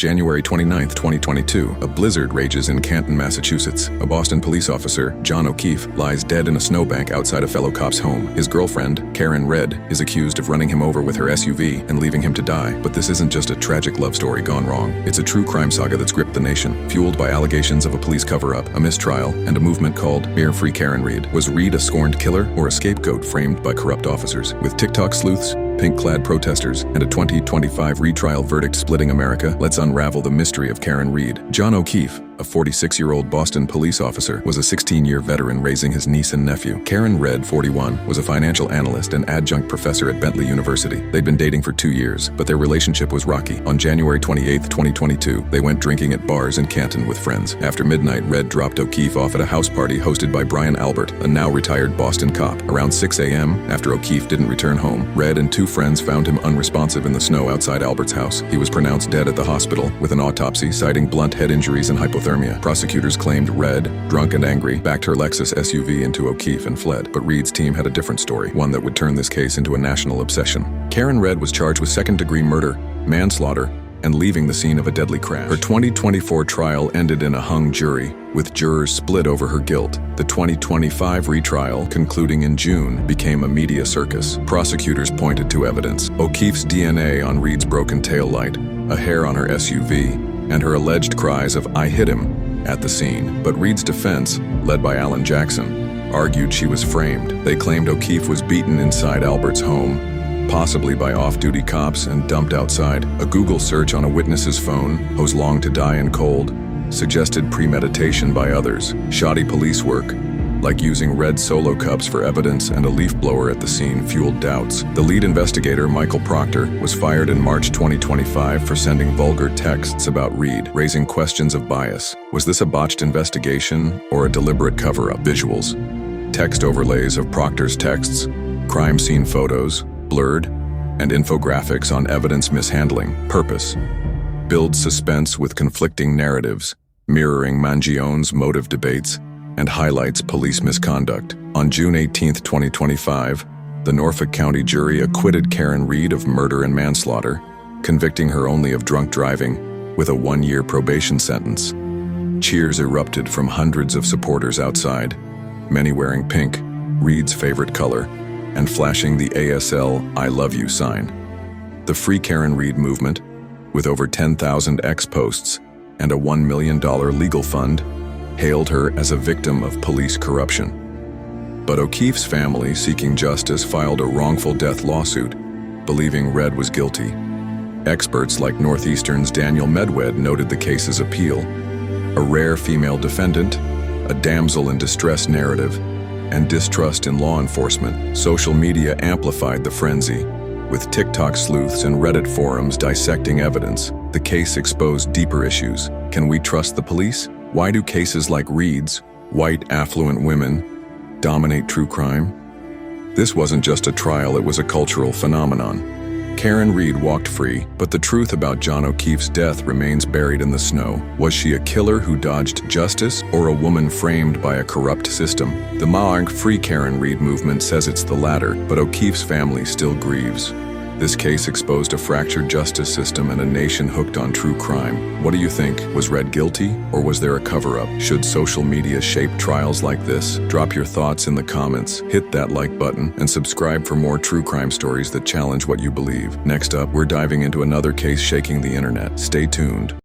January 29, 2022, a blizzard rages in Canton, Massachusetts. A Boston police officer, John O'Keefe, lies dead in a snowbank outside a fellow cop's home. His girlfriend, Karen Red, is accused of running him over with her SUV and leaving him to die. But this isn't just a tragic love story gone wrong. It's a true crime saga that's gripped the nation, fueled by allegations of a police cover-up, a mistrial, and a movement called Mere Free Karen Reed. Was Reed a scorned killer or a scapegoat framed by corrupt officers? With TikTok sleuths, pink-clad protesters, and a 2025 retrial verdict splitting America, let's unravel the mystery of Karen Reed. John O'Keefe, a 46-year-old Boston police officer, was a 16-year veteran raising his niece and nephew. Karen Red, 41, was a financial analyst and adjunct professor at Bentley University. They'd been dating for 2 years, but their relationship was rocky. On January 28, 2022, they went drinking at bars in Canton with friends. After midnight, Red dropped O'Keefe off at a house party hosted by Brian Albert, a now-retired Boston cop. Around 6 a.m., after O'Keefe didn't return home, Red and 2 friends found him unresponsive in the snow outside Albert's house. He was pronounced dead at the hospital, with an autopsy citing blunt head injuries and hypothermia. Prosecutors claimed Red, drunk and angry, backed her Lexus SUV into O'Keefe and fled. But Reed's team had a different story, one that would turn this case into a national obsession. Karen Red was charged with second-degree murder, manslaughter, and leaving the scene of a deadly crash. Her 2024 trial ended in a hung jury, with jurors split over her guilt. The 2025 retrial, concluding in June, became a media circus. Prosecutors pointed to evidence: O'Keefe's DNA on Reed's broken taillight, a hair on her SUV, and her alleged cries of "I hit him" at the scene. But Reed's defense, led by Alan Jackson, argued she was framed. They claimed O'Keefe was beaten inside Albert's home, possibly by off-duty cops, and dumped outside. A Google search on a witness's phone, "Who's long to die in cold," suggested premeditation by others. Shoddy police work, like using red Solo cups for evidence and a leaf blower at the scene, fueled doubts. The lead investigator, Michael Proctor, was fired in March 2025 for sending vulgar texts about Reed, raising questions of bias. Was this a botched investigation or a deliberate cover-up? Visuals: text overlays of Proctor's texts, crime scene photos, blurred, and infographics on evidence mishandling. Purpose: build suspense with conflicting narratives, mirroring Mangione's motive debates, and highlights police misconduct. On June 18, 2025, the Norfolk County jury acquitted Karen Reed of murder and manslaughter, convicting her only of drunk driving, with a 1-year probation sentence. Cheers erupted from hundreds of supporters outside, many wearing pink, Reed's favorite color, and flashing the ASL "I love you" sign. The Free Karen Reed movement, with over 10,000 X posts and a $1 million legal fund, hailed her as a victim of police corruption. But O'Keefe's family, seeking justice, filed a wrongful death lawsuit, believing Red was guilty. Experts like Northeastern's Daniel Medwed noted the case's appeal: a rare female defendant, a damsel in distress narrative, and distrust in law enforcement. Social media amplified the frenzy, with TikTok sleuths and Reddit forums dissecting evidence. The case exposed deeper issues. Can we trust the police? Why do cases like Reed's, white, affluent women, dominate true crime? This wasn't just a trial, it was a cultural phenomenon. Karen Reed walked free, but the truth about John O'Keefe's death remains buried in the snow. Was she a killer who dodged justice, or a woman framed by a corrupt system? The Free Karen Reed movement says it's the latter, but O'Keefe's family still grieves. This case exposed a fractured justice system and a nation hooked on true crime. What do you think? Was Red guilty, or was there a cover-up? Should social media shape trials like this? Drop your thoughts in the comments, hit that like button, and subscribe for more true crime stories that challenge what you believe. Next up, we're diving into another case shaking the internet. Stay tuned.